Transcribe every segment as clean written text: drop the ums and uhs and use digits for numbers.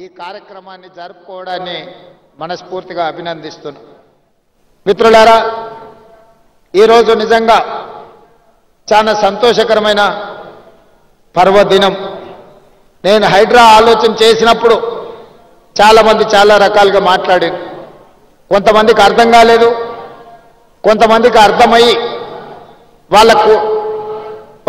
ఈ కార్యక్రమాన్ని జరుపుకోవడాన్ని మనస్ఫూర్తిగా అభినందిస్తున్నాను. మిత్రులారా, ఈరోజు నిజంగా చాలా సంతోషకరమైన పర్వదినం. నేను హైడ్రా ఆలోచన చేసినప్పుడు చాలామంది చాలా రకాలుగా మాట్లాడారు. కొంతమందికి అర్థం కాలేదు, కొంతమందికి అర్థమయ్యి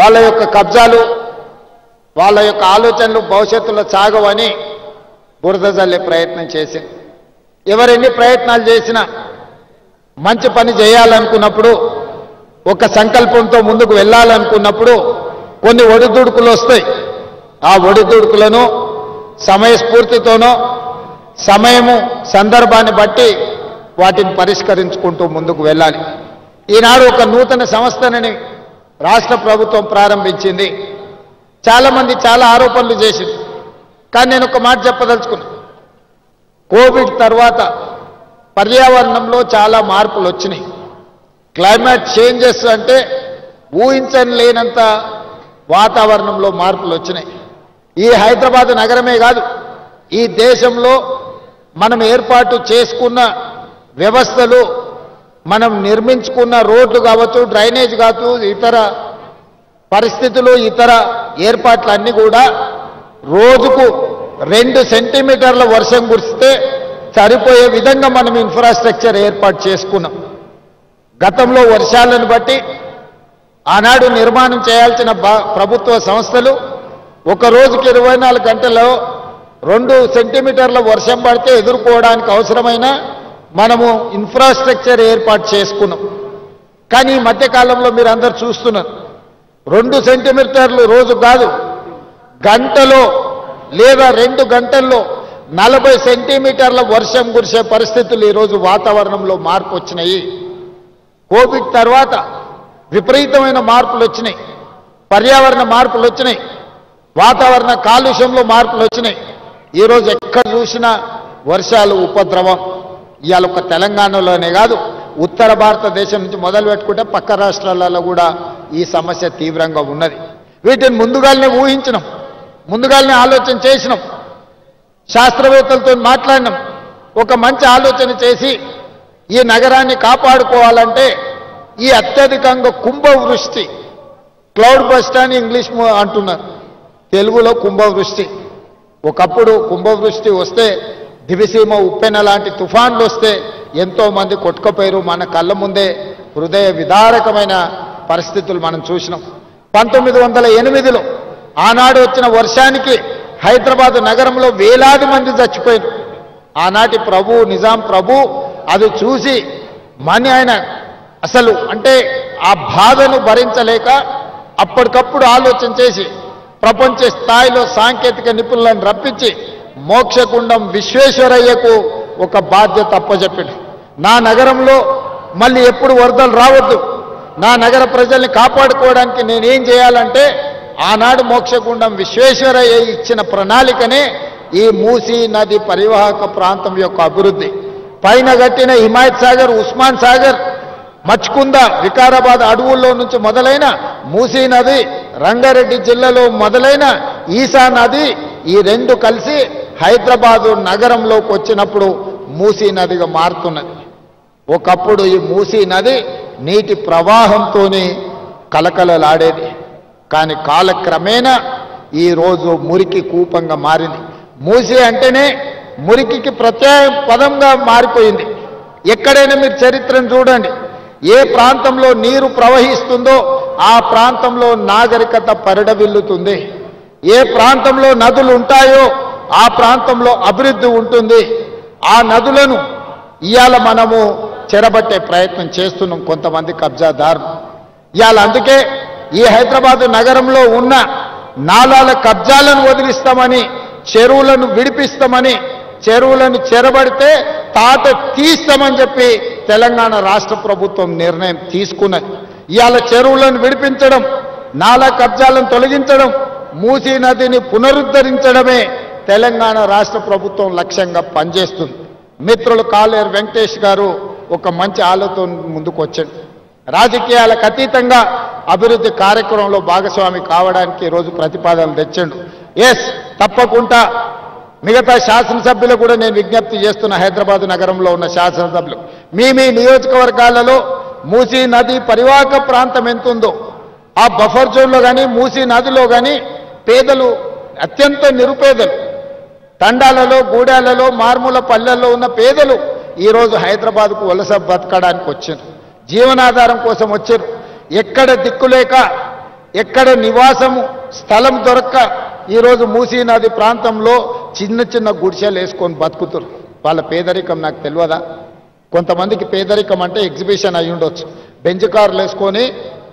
వాళ్ళ యొక్క కబ్జాలు, వాళ్ళ యొక్క ఆలోచనలు భవిష్యత్తులో సాగవని బురద జల్లే ప్రయత్నం చేసింది. ఎవరెన్ని ప్రయత్నాలు చేసినా మంచి పని చేయాలనుకున్నప్పుడు, ఒక సంకల్పంతో ముందుకు వెళ్ళాలనుకున్నప్పుడు కొన్ని ఒడిదుడుకులు వస్తాయి. ఆ ఒడిదుడుకులను సమయస్ఫూర్తితోనో సమయము సందర్భాన్ని బట్టి వాటిని పరిష్కరించుకుంటూ ముందుకు వెళ్ళాలి. ఈనాడు ఒక నూతన సంస్థని రాష్ట్ర ప్రభుత్వం ప్రారంభించింది. చాలామంది చాలా ఆరోపణలు చేసింది. కానీ నేను ఒక మాట చెప్పదలుచుకున్నా. కోవిడ్ తర్వాత పర్యావరణంలో చాలా మార్పులు వచ్చినాయి. క్లైమేట్ చేంజెస్ అంటే ఊహించని లేనంత వాతావరణంలో మార్పులు వచ్చినాయి. ఈ హైదరాబాద్ నగరమే కాదు, ఈ దేశంలో మనం ఏర్పాటు చేసుకున్న వ్యవస్థలు, మనం నిర్మించుకున్న రోడ్లు కావచ్చు, డ్రైనేజ్ కావచ్చు, ఇతర పరిస్థితులు, ఇతర ఏర్పాట్లన్నీ కూడా రోజుకు 2 సెంటీమీటర్ల వర్షం కురిస్తే సరిపోయే విధంగా మనం ఇన్ఫ్రాస్ట్రక్చర్ ఏర్పాటు చేసుకున్నాం. గతంలో వర్షాలను బట్టి ఆనాడు నిర్మాణం చేయాల్సిన ప్రభుత్వ సంస్థలు ఒక రోజుకి 24 గంటల్లో 2 సెంటీమీటర్ల వర్షం పడితే ఎదుర్కోవడానికి అవసరమైన మనము ఇన్ఫ్రాస్ట్రక్చర్ ఏర్పాటు చేసుకున్నాం. కానీ ఈ మధ్యకాలంలో మీరు అందరు చూస్తున్నారు, 2 సెంటీమీటర్లు రోజు కాదు, గంటలో లేదా 2 గంటల్లో 40 సెంటీమీటర్ల వర్షం కురిసే పరిస్థితులు ఈరోజు వాతావరణంలో మార్పు వచ్చినాయి. కోవిడ్ తర్వాత విపరీతమైన మార్పులు వచ్చినాయి, పర్యావరణ మార్పులు వచ్చినాయి, వాతావరణ కాలుష్యంలో మార్పులు వచ్చినాయి. ఈరోజు ఎక్కడ చూసినా వర్షాలు ఉపద్రవం. ఇవాళ ఒక తెలంగాణలోనే కాదు, ఉత్తర భారతదేశం నుంచి మొదలు పెట్టుకుంటే పక్క రాష్ట్రాలలో కూడా ఈ సమస్య తీవ్రంగా ఉన్నది. వీటిని ముందుగానే ఊహించినాం, ముందుగానే ఆలోచన చేసినాం, శాస్త్రవేత్తలతో మాట్లాడినాం. ఒక మంచి ఆలోచన చేసి ఈ నగరాన్ని కాపాడుకోవాలంటే ఈ అత్యధికంగా కుంభవృష్టి, క్లౌడ్ బస్ట్ అని ఇంగ్లీష్ అంటున్నారు, తెలుగులో కుంభవృష్టి. ఒకప్పుడు కుంభవృష్టి వస్తే, దివిసీమ ఉప్పెన లాంటి తుఫాన్లు వస్తే ఎంతోమంది కొట్టుకుపోయారు. మన కళ్ళ ముందే హృదయ విదారకమైన పరిస్థితులు మనం చూసినాం. 1908లో ఆనాడు వచ్చిన వర్షానికి హైదరాబాద్ నగరంలో వేలాది మంది చచ్చిపోయారు. ఆనాటి నిజాం ప్రభు అది చూసి ఆయన అసలు అంటే ఆ బాధను భరించలేక అప్పటికప్పుడు ఆలోచన చేసి ప్రపంచ స్థాయిలో సాంకేతిక నిపుణులను రప్పించి మోక్షగుండం విశ్వేశ్వరయ్యకు ఒక బాధ్యత అప్పచెప్పాడు. నా నగరంలో మళ్ళీ ఎప్పుడు వరదలు రావద్దు, నా నగర ప్రజల్ని కాపాడుకోవడానికి నేనేం చేయాలంటే ఆనాడు మోక్షగుండం విశ్వేశ్వరయ్య ఇచ్చిన ప్రణాళికనే ఈ మూసీ నది పరివాహక ప్రాంతం యొక్క అభివృద్ధి. పైన కట్టిన హిమాయత్ సాగర్, ఉస్మాన్ సాగర్, మచ్కుంద, వికారాబాద్ అడవుల్లో నుంచి మొదలైన మూసీ నది, రంగారెడ్డి జిల్లాలో మొదలైన ఈసా నది, ఈ 2 కలిసి హైదరాబాదు నగరంలోకి వచ్చినప్పుడు మూసీ నదిగా మారుతున్నది. ఒకప్పుడు ఈ మూసీ నది నీటి ప్రవాహంతోనే కలకలలాడేది. కానీ కాలక్రమేణా ఈరోజు మురికి కూపంగా మారింది. మూసీ అంటేనే మురికికి ప్రత్యయ పదంగా మారిపోయింది. ఎక్కడైనా మీరు చరిత్రను చూడండి, ఏ ప్రాంతంలో నీరు ప్రవహిస్తుందో ఆ ప్రాంతంలో నాగరికత పరిడవిల్లుతుంది. ఏ ప్రాంతంలో నదులు ఉంటాయో ఆ ప్రాంతంలో అభివృద్ధి ఉంటుంది. ఆ నదులను ఇవాళ మనము చెరబట్టే ప్రయత్నం చేస్తున్నాం కొంతమంది కబ్జాదారులు. ఇవాళ అందుకే ఈ హైదరాబాదు నగరంలో ఉన్న నాలాల కబ్జాలను వదిలిస్తామని, చెరువులను విడిపిస్తామని, చెరువులను చెరబడితే తాట తీస్తామని చెప్పి తెలంగాణ రాష్ట్ర ప్రభుత్వం నిర్ణయం తీసుకున్నది. ఇవాళ చెరువులను విడిపించడం, నాలా కబ్జాలను తొలగించడం, మూసీ నదిని పునరుద్ధరించడమే తెలంగాణ రాష్ట్ర ప్రభుత్వం లక్ష్యంగా పనిచేస్తుంది. మిత్రులు కాలేరు వెంకటేష్ గారు ఒక మంచి ఆలోచన ముందుకు వచ్చాడు. రాజకీయాలకు అతీతంగా అభివృద్ధి కార్యక్రమంలో భాగస్వామి కావడానికి ఈరోజు ప్రతిపాదనలు తెచ్చిండు. ఎస్, తప్పకుండా మిగతా శాసనసభ్యులు కూడా నేను విజ్ఞప్తి చేస్తున్న హైదరాబాద్ నగరంలో ఉన్న శాసనసభ్యులు మీ నియోజకవర్గాలలో మూసీ నది పరివాహక ప్రాంతం ఎంత ఉందో ఆ బఫర్ జోన్లో కానీ మూసీ నదిలో కానీ పేదలు అత్యంత నిరుపేదలు తండాలలో గూడాలలో మారుమూల పల్లెల్లో ఉన్న పేదలు ఈరోజు హైదరాబాద్కు వలస బతకడానికి వచ్చారు, జీవనాధారం కోసం వచ్చారు. ఎక్కడ దిక్కులేక ఎక్కడ నివాసము స్థలం దొరక్క ఈరోజు మూసీ నది ప్రాంతంలో చిన్న చిన్న గుడిసెలు వేసుకొని బతుకుతారు. వాళ్ళ పేదరికం నాకు తెలియదా? కొంతమందికి పేదరికం అంటే ఎగ్జిబిషన్ అయి ఉండొచ్చు. బెంచ్ కార్లు వేసుకొని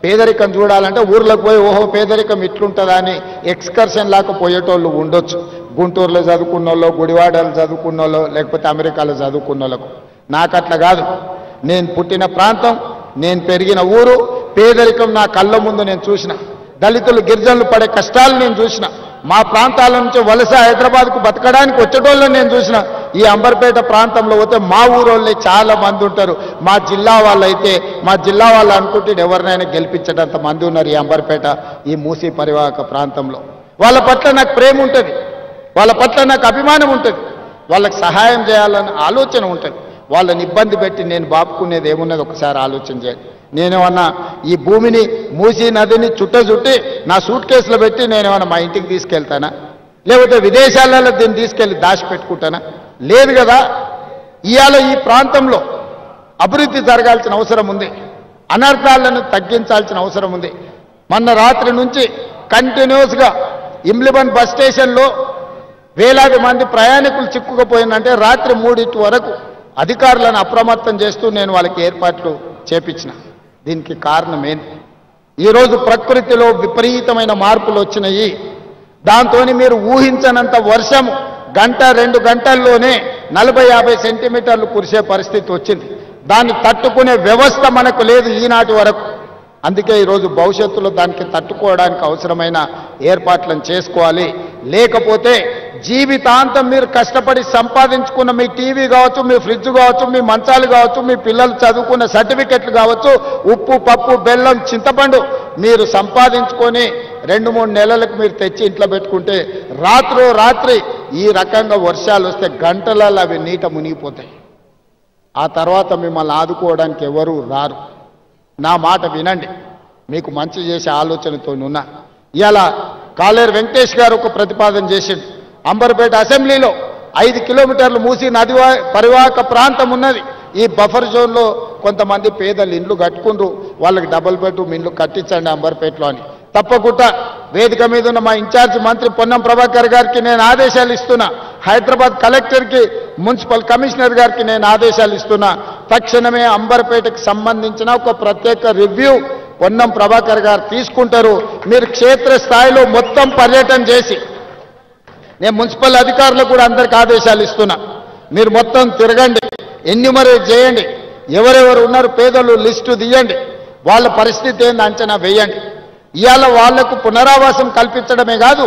పేదరికం చూడాలంటే ఊర్లోకి పోయి ఓహో పేదరికం ఇట్లుంటుందా అని ఎక్స్కర్షన్ లాగా పోయేటోళ్ళు ఉండొచ్చు. గుంటూరులో చదువుకున్న వాళ్ళు, గుడివాడలో చదువుకున్న వాళ్ళు, లేకపోతే అమెరికాలో చదువుకున్న వాళ్ళకు. నాకు అట్లా కాదు. నేను పుట్టిన ప్రాంతం, నేను పెరిగిన ఊరు, పేదరికం నా కళ్ళ ముందు నేను చూసిన, దళితులు గిరిజనులు పడే కష్టాలు నేను చూసిన, మా ప్రాంతాల నుంచి వలస హైదరాబాద్కు బతకడానికి వచ్చేటోళ్ళని నేను చూసిన. ఈ అంబర్పేట ప్రాంతంలో పోతే మా ఊరోళ్ళే చాలా మంది ఉంటారు. మా జిల్లా వాళ్ళు అయితే మా జిల్లా వాళ్ళు అనుకుంటే ఎవరినైనా గెలిపించేటంత మంది ఉన్నారు ఈ అంబర్పేట, ఈ మూసీ పరివాహక ప్రాంతంలో. వాళ్ళ పట్ల నాకు ప్రేమ ఉంటుంది, వాళ్ళ పట్ల నాకు అభిమానం ఉంటుంది, వాళ్ళకి సహాయం చేయాలన్న ఆలోచన ఉంటుంది. వాళ్ళని ఇబ్బంది పెట్టి నేను బాపుకునేది ఏమున్నది ఒకసారి ఆలోచన చేయండి. నేనేమన్నా ఈ భూమిని మూసీ నదిని చుట్టి నా సూట్ కేసులో పెట్టి నేనేమన్నా మా ఇంటికి తీసుకెళ్తానా? లేకపోతే విదేశాలలో దీన్ని తీసుకెళ్ళి దాచిపెట్టుకుంటానా? లేదు కదా. ఇవాళ ఈ ప్రాంతంలో అభివృద్ధి జరగాల్సిన అవసరం ఉంది, అనర్థాలను తగ్గించాల్సిన అవసరం ఉంది. మొన్న రాత్రి నుంచి కంటిన్యూస్గా ఇమ్లిబన్ బస్ స్టేషన్లో వేలాది మంది ప్రయాణికులు చిక్కుకుపోయిందంటే రాత్రి 3 వరకు అధికారులను అప్రమత్తం చేస్తూ నేను వాళ్ళకి ఏర్పాట్లు చేపించిన. దీనికి కారణం ఏంటి? ఈరోజు ప్రకృతిలో విపరీతమైన మార్పులు వచ్చినాయి. దాంతో మీరు ఊహించనంత వర్షం 1-2 గంటల్లోనే 40-50 సెంటీమీటర్లు కురిసే పరిస్థితి వచ్చింది. దాన్ని తట్టుకునే వ్యవస్థ మనకు లేదు ఈనాటి వరకు. అందుకే ఈరోజు భవిష్యత్తులో దానికి తట్టుకోవడానికి అవసరమైన ఏర్పాట్లను చేసుకోవాలి. లేకపోతే జీవితాంతం మీరు కష్టపడి సంపాదించుకున్న మీ టీవీ కావచ్చు, మీ ఫ్రిడ్జ్ కావచ్చు, మీ మంచాలు కావచ్చు, మీ పిల్లలు చదువుకున్న సర్టిఫికెట్లు కావచ్చు, ఉప్పు పప్పు బెల్లం చింతపండు మీరు సంపాదించుకొని 2-3 నెలలకు మీరు తెచ్చి ఇంట్లో పెట్టుకుంటే రాత్రి ఈ రకంగా వర్షాలు వస్తే గంటలలో అవి నీట మునిగిపోతాయి. ఆ తర్వాత మిమ్మల్ని ఆదుకోవడానికి ఎవరు రారు. నా మాట వినండి, మీకు మంచి చేసే ఆలోచనతో ఉన్నా. ఇలా కాలేరు వెంకటేష్ గారు ఒక ప్రతిపాదన చేసింది. అంబర్పేట అసెంబ్లీలో 5 కిలోమీటర్లు మూసీ నది పరివాహక ప్రాంతం ఉన్నది. ఈ బఫర్ జోన్లో కొంతమంది పేదలు ఇండ్లు కట్టుకుంటూ వాళ్ళకి డబుల్ బెడ్రూమ్ ఇండ్లు కట్టించండి అంబర్పేటలో అని. తప్పకుండా వేదిక మీద ఉన్న మా ఇన్ఛార్జి మంత్రి పొన్నం ప్రభాకర్ గారికి నేను ఆదేశాలు ఇస్తున్నా, హైదరాబాద్ కలెక్టర్కి, మున్సిపల్ కమిషనర్ గారికి నేను ఆదేశాలు ఇస్తున్నా. తక్షణమే అంబర్పేటకు సంబంధించిన ఒక ప్రత్యేక రివ్యూ పొన్నం ప్రభాకర్ గారు తీసుకుంటారు. మీరు క్షేత్రస్థాయిలో మొత్తం పర్యటన చేసి, నేను మున్సిపల్ అధికారులకు కూడా అందరికి ఆదేశాలు ఇస్తున్నా, మీరు మొత్తం తిరగండి, ఎన్యూమరేట్ చేయండి, ఎవరెవరు ఉన్నారు పేదలు లిస్టు తీయండి, వాళ్ళ పరిస్థితి ఏంది అంచనా వేయండి. ఇవాళ వాళ్లకు పునరావాసం కల్పించడమే కాదు,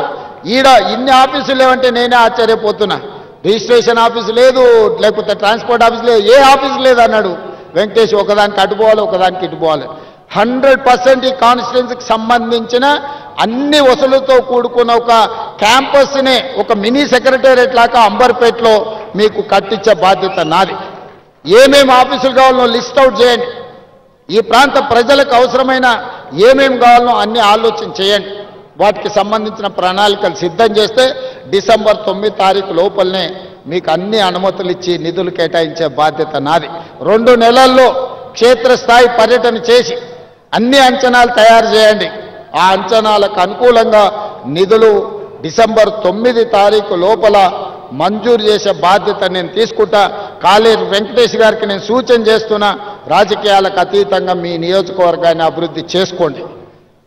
ఈడ ఇన్ని ఆఫీసులు లేవంటే నేనే ఆశ్చర్యపోతున్నా. రిజిస్ట్రేషన్ ఆఫీసు లేదు, లేకపోతే ట్రాన్స్పోర్ట్ ఆఫీసు లేదు, ఏ ఆఫీసు లేదు అన్నాడు వెంకటేష్. ఒకదానికి అటుపోవాలి, ఒకదానికి ఇటుపోవాలి. 100% ఈ కాన్స్టిట్యున్సీకి సంబంధించిన అన్ని వసూలుతో కూడుకున్న ఒక క్యాంపస్నే ఒక మినీ సెక్రటేరియట్ లాగా అంబర్పేటలో మీకు కట్టించే బాధ్యత నాది. ఏమేమి ఆఫీసులు కావాలనో లిస్ట్ అవుట్ చేయండి. ఈ ప్రాంత ప్రజలకు అవసరమైన ఏమేమి కావాలనో అన్ని ఆలోచన చేయండి. వాటికి సంబంధించిన ప్రణాళికలు సిద్ధం చేస్తే డిసెంబర్ 9 తారీఖు లోపలనే మీకు అన్ని అనుమతులు ఇచ్చి నిధులు కేటాయించే బాధ్యత నాది. 2 నెలల్లో క్షేత్రస్థాయి పర్యటన చేసి అన్ని అంచనాలు తయారు చేయండి. ఆ అంచనాలకు అనుకూలంగా నిధులు డిసెంబర్ 9 తారీఖు లోపల మంజూరు చేసే బాధ్యత నేను తీసుకుంటా. కాలేరు వెంకటేష్ గారికి నేను సూచన చేస్తున్నా, రాజకీయాలకు అతీతంగా మీ నియోజకవర్గాన్ని అభివృద్ధి చేసుకోండి.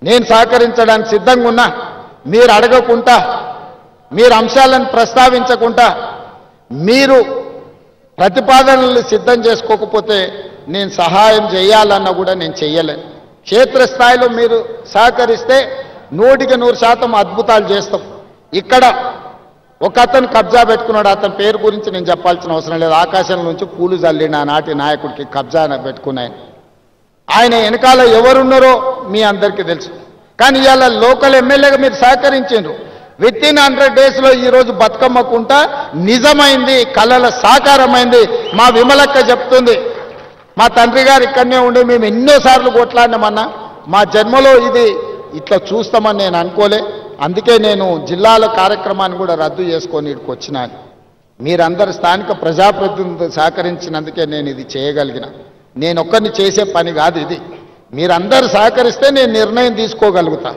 నేను సహకరించడానికి సిద్ధంగా ఉన్నా. మీరు అడగకుండా, మీరు అంశాలను ప్రస్తావించకుండా, మీరు ప్రతిపాదనలు సిద్ధం చేసుకోకపోతే నేను సహాయం చేయాలన్నా కూడా నేను చెయ్యలేను. క్షేత్రస్థాయిలో మీరు సహకరిస్తే 100% అద్భుతాలు చేస్తాం. ఇక్కడ ఒక అతను కబ్జా పెట్టుకున్నాడు, అతని పేరు గురించి నేను చెప్పాల్సిన అవసరం లేదు. ఆకాశం నుంచి పూలు జల్లిన ఆనాటి నాయకుడికి కబ్జా పెట్టుకున్నాయని, ఆయన వెనకాల ఎవరున్నారో మీ అందరికీ తెలుసు. కానీ ఇవాళ లోకల్ ఎమ్మెల్యేగా మీరు సహకరించారు. విత్-ఇన్ 100 డేస్లో ఈరోజు బతుకమ్మ కుంట నిజమైంది, కళల సాకారమైంది. మా విమలక్క చెప్తుంది, మా తండ్రి గారు ఇక్కడనే ఉండి మేము ఎన్నోసార్లు కొట్లాడినామన్నా, మా జన్మలో ఇది ఇట్లా చూస్తామని నేను అనుకోలే. అందుకే నేను జిల్లాల కార్యక్రమాన్ని కూడా రద్దు చేసుకొని ఇక్కడికి వచ్చినాను. మీరందరు స్థానిక ప్రజాప్రతినిధులు సహకరించినందుకే నేను ఇది చేయగలిగిన. నేను ఒక్కరిని చేసే పని కాదు ఇది. మీరందరూ సహకరిస్తే నేను నిర్ణయం తీసుకోగలుగుతా.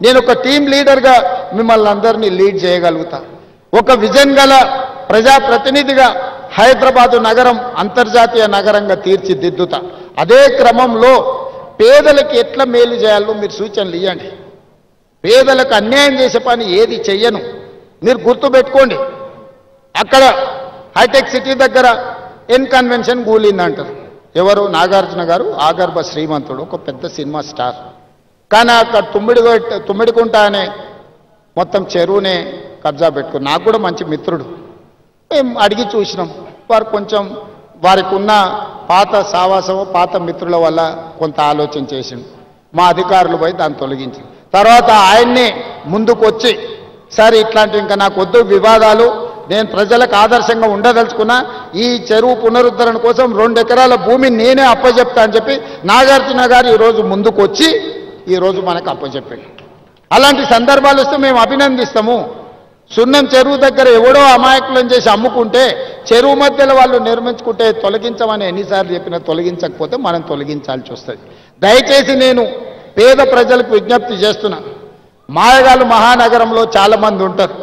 నేను ఒక టీం లీడర్గా మిమ్మల్ని అందరినీ లీడ్ చేయగలుగుతా. ఒక విజన్ గల ప్రజాప్రతినిధిగా హైదరాబాదు నగరం అంతర్జాతీయ నగరంగా తీర్చిదిద్దుతా. అదే క్రమంలో పేదలకు ఎట్లా మేలు చేయాలో మీరు సూచనలు ఇవ్వండి. పేదలకు అన్యాయం చేసే పని ఏది చెయ్యను. మీరు గుర్తుపెట్టుకోండి, అక్కడ హైటెక్ సిటీ దగ్గర కన్వెన్షన్ కూలిందంటారు. ఎవరు? నాగార్జున గారు, ఆగర్భ శ్రీమంతుడు, ఒక పెద్ద సినిమా స్టార్. కానీ అక్కడ తుమ్మిడికుంట అనే మొత్తం చెరువునే కబ్జా పెట్టుకుని, నాకు కూడా మంచి మిత్రుడు. మేము అడిగి చూసినాం. వారు కొంచెం వారికి ఉన్న పాత సావాసము, పాత మిత్రుల వల్ల కొంత ఆలోచన చేసిండు. మా అధికారులు పోయి దాన్ని తొలగించి తర్వాత ఆయన్నే ముందుకు వచ్చి, సరే ఇట్లాంటివి ఇంకా నాకు వద్దు వివాదాలు, నేను ప్రజలకు ఆదర్శంగా ఉండదలుచుకున్నా, ఈ చెరువు పునరుద్ధరణ కోసం 2 ఎకరాల భూమిని నేనే అప్పచెప్తా అని చెప్పి నాగార్జున గారు ఈరోజు ముందుకు వచ్చి ఈరోజు మనకు అప్పచెప్పాడు. అలాంటి సందర్భాలు వస్తే మేము అభినందిస్తాము. సున్నం చెరువు దగ్గర ఎవడో అమాయకులను చేసి అమ్ముకుంటే చెరువు మధ్యలో వాళ్ళు నిర్మించుకుంటే తొలగించమని ఎన్నిసార్లు చెప్పినా తొలగించకపోతే మనం తొలగించాల్సి వస్తుంది. దయచేసి నేను పేద ప్రజలకు విజ్ఞప్తి చేస్తున్నా. మాయగాళ్ళు మహానగరంలో చాలామంది ఉంటారు.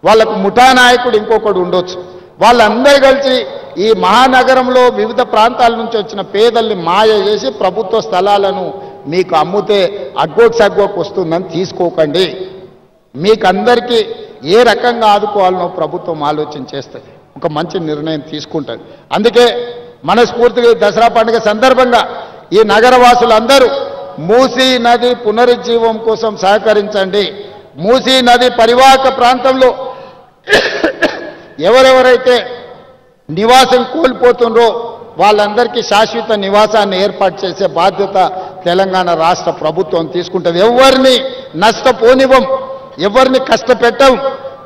వాళ్ళకు ముఠా నాయకుడు ఇంకొకడు ఉండొచ్చు. వాళ్ళందరూ కలిసి ఈ మహానగరంలో వివిధ ప్రాంతాల నుంచి వచ్చిన పేదల్ని మాయ చేసి ప్రభుత్వ స్థలాలను మీకు అమ్ముతే అగ్గోకు సగ్గోకు వస్తుందని తీసుకోకండి. మీకు అందరికీ ఏ రకంగా ఆదుకోవాలనో ప్రభుత్వం ఆలోచన చేస్తుంది, ఒక మంచి నిర్ణయం తీసుకుంటుంది. అందుకే మనస్ఫూర్తిగా దసరా పండుగ సందర్భంగా ఈ నగరవాసులందరూ మూసీ నది పునరుజ్జీవం కోసం సహకరించండి. మూసీ నది పరివాహక ప్రాంతంలో ఎవరెవరైతే నివాసం కోల్పోతుండ్రో వాళ్ళందరికీ శాశ్వత నివాసాన్ని ఏర్పాటు చేసే బాధ్యత తెలంగాణ రాష్ట్ర ప్రభుత్వం తీసుకుంటుంది. ఎవరిని నష్టపోనివ్వం, ఎవరిని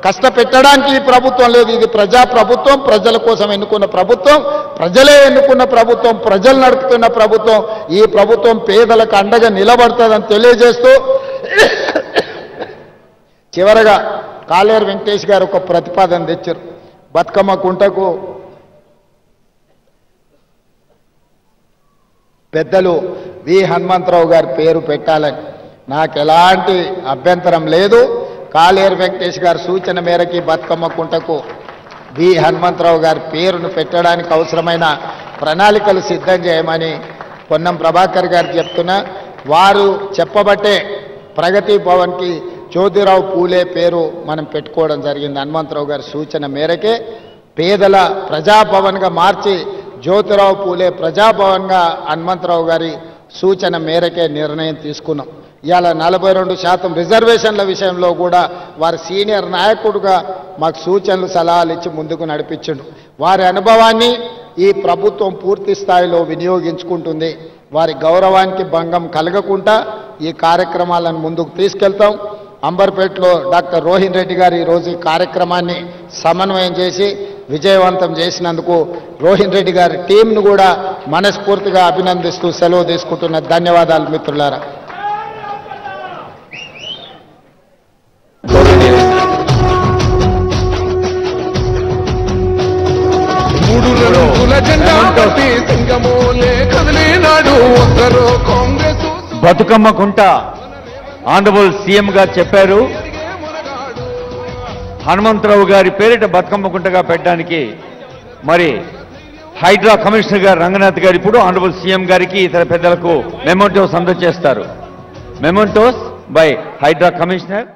కష్టపెట్టడానికి ఈ ప్రభుత్వం లేదు. ఇది ప్రజా ప్రభుత్వం, ప్రజల కోసం ఎన్నుకున్న ప్రభుత్వం, ప్రజలే ఎన్నుకున్న ప్రభుత్వం, ప్రజలు నడుపుతున్న ప్రభుత్వం. ఈ ప్రభుత్వం పేదలకు అండగా నిలబడుతుందని తెలియజేస్తూ చివరగా కాలేరు వెంకటేష్ గారు ఒక ప్రతిపాదన తెచ్చారు. బతుకమ్మ కుంటకు పెద్దలు వి హనుమంతరావు గారి పేరు పెట్టాలని నాకు ఎలాంటి అభ్యంతరం లేదు. కాలేరు వెంకటేష్ గారి సూచన మేరకి బతుకమ్మ కుంటకు వి హనుమంతరావు గారి పేరును పెట్టడానికి అవసరమైన ప్రణాళికలు సిద్ధం చేయమని పొన్నం ప్రభాకర్ గారు చెప్తున్నా. వారు చెప్పబట్టే ప్రగతి భవన్కి జ్యోతిరావు పూలే పేరు మనం పెట్టుకోవడం జరిగింది. హనుమంతరావు గారి సూచన మేరకే పేదల ప్రజాభవన్గా మార్చి జ్యోతిరావు పూలే ప్రజాభవన్గా హనుమంతరావు గారి సూచన మేరకే నిర్ణయం తీసుకున్నాం. ఇవాళ 42% రిజర్వేషన్ల విషయంలో కూడా వారి సీనియర్ నాయకుడుగా మాకు సూచనలు సలహాలు ఇచ్చి ముందుకు నడిపించండు. వారి అనుభవాన్ని ఈ ప్రభుత్వం పూర్తి స్థాయిలో వినియోగించుకుంటుంది. వారి గౌరవానికి భంగం కలగకుండా ఈ కార్యక్రమాలను ముందుకు తీసుకెళ్తాం. అంబర్పేటలో డాక్టర్ రోహిన్ రెడ్డి గారు ఈరోజు ఈ కార్యక్రమాన్ని సమన్వయం చేసి విజయవంతం చేసినందుకు రోహిన్ రెడ్డి గారి టీంను కూడా మనస్ఫూర్తిగా అభినందిస్తూ సెలవు తీసుకుంటున్న. ధన్యవాదాలు మిత్రులారా. బతుకమ్మ కుంట ఆనరబుల్ సీఎం గారు చెప్పారు, హనుమంతరావు గారి పేరిట బతుకమ్మ కుంటగా పెట్టడానికి మరి హైడ్రా కమిషనర్ గారు రంగనాథ్ గారు ఇప్పుడు ఆనరబుల్ సీఎం గారికి ఇతర పెద్దలకు మెమోంటోస్ అందజేస్తారు. Mementos by HYDRAA commissioner.